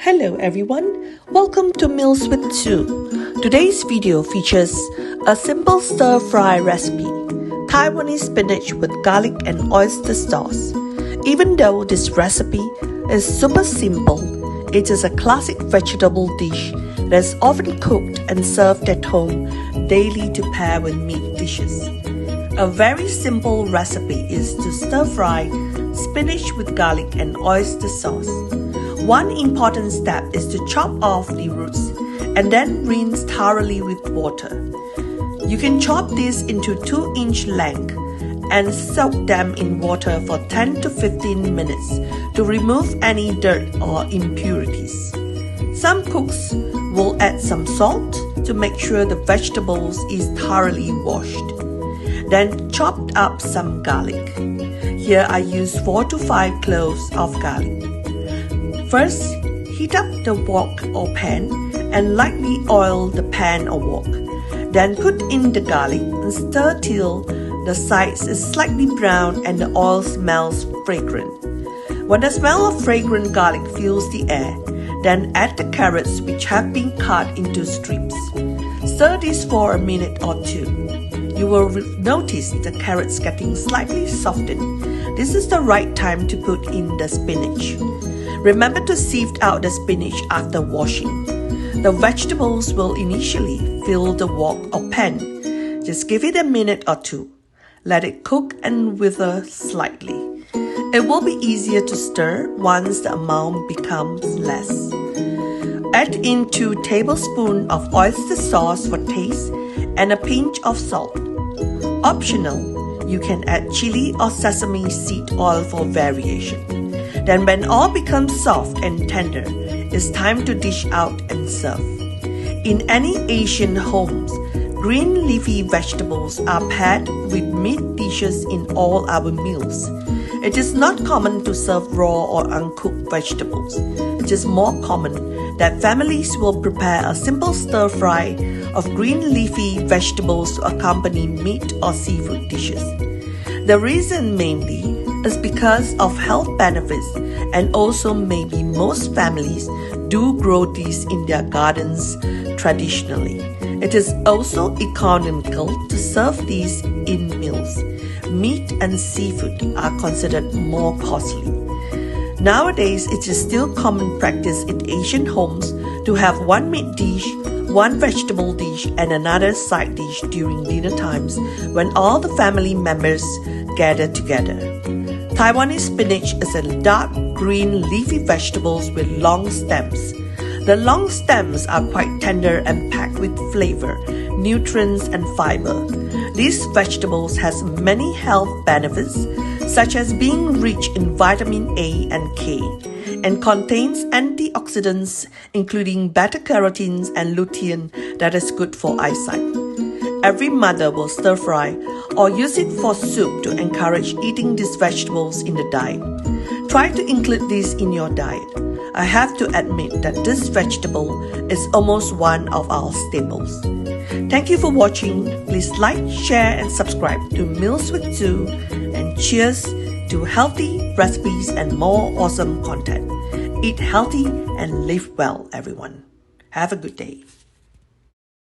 Hello everyone, welcome to Meals with Sue. Today's video features a simple stir-fry recipe, Taiwanese spinach with garlic and oyster sauce. Even though this recipe is super simple, it is a classic vegetable dish that is often cooked and served at home daily to pair with meat dishes. A very simple recipe is to stir-fry spinach with garlic and oyster sauce. One important step is to chop off the roots and then rinse thoroughly with water. You can chop these into 2-inch length and soak them in water for 10 to 15 minutes to remove any dirt or impurities. Some cooks will add some salt to make sure the vegetables is thoroughly washed. Then chopped up some garlic. Here I use 4 to 5 cloves of garlic. First, heat up the wok or pan and lightly oil the pan or wok. Then put in the garlic and stir till the sides is slightly brown and the oil smells fragrant. When the smell of fragrant garlic fills the air, then add the carrots which have been cut into strips. Stir this for a minute or two. You will notice the carrots getting slightly softened. This is the right time to put in the spinach. Remember to sieve out the spinach after washing. The vegetables will initially fill the wok or pan. Just give it a minute or two. Let it cook and wither slightly. It will be easier to stir once the amount becomes less. Add in 2 tablespoons of oyster sauce for taste and a pinch of salt. Optional, you can add chili or sesame seed oil for variation. Then when all becomes soft and tender, it's time to dish out and serve. In any Asian homes, green leafy vegetables are paired with meat dishes in all our meals. It is not common to serve raw or uncooked vegetables. It is more common that families will prepare a simple stir-fry of green leafy vegetables to accompany meat or seafood dishes. The reason mainly is because of health benefits, and also maybe most families do grow these in their gardens traditionally. It is also economical to serve these in meals. Meat and seafood are considered more costly. Nowadays, it is still common practice in Asian homes to have one meat dish, one vegetable dish, and another side dish during dinner times when all the family members gather together. Taiwanese spinach is a dark green leafy vegetable with long stems. The long stems are quite tender and packed with flavor, nutrients, and fiber. These vegetables has many health benefits, such as being rich in vitamin A and K, and contains antioxidants including beta-carotenes and lutein that is good for eyesight. Every mother will stir-fry or use it for soup to encourage eating these vegetables in the diet. Try to include these in your diet. I have to admit that this vegetable is almost one of our staples. Thank you for watching. Please like, share, and subscribe to Meals with Sue. And cheers to healthy recipes and more awesome content. Eat healthy and live well, everyone. Have a good day.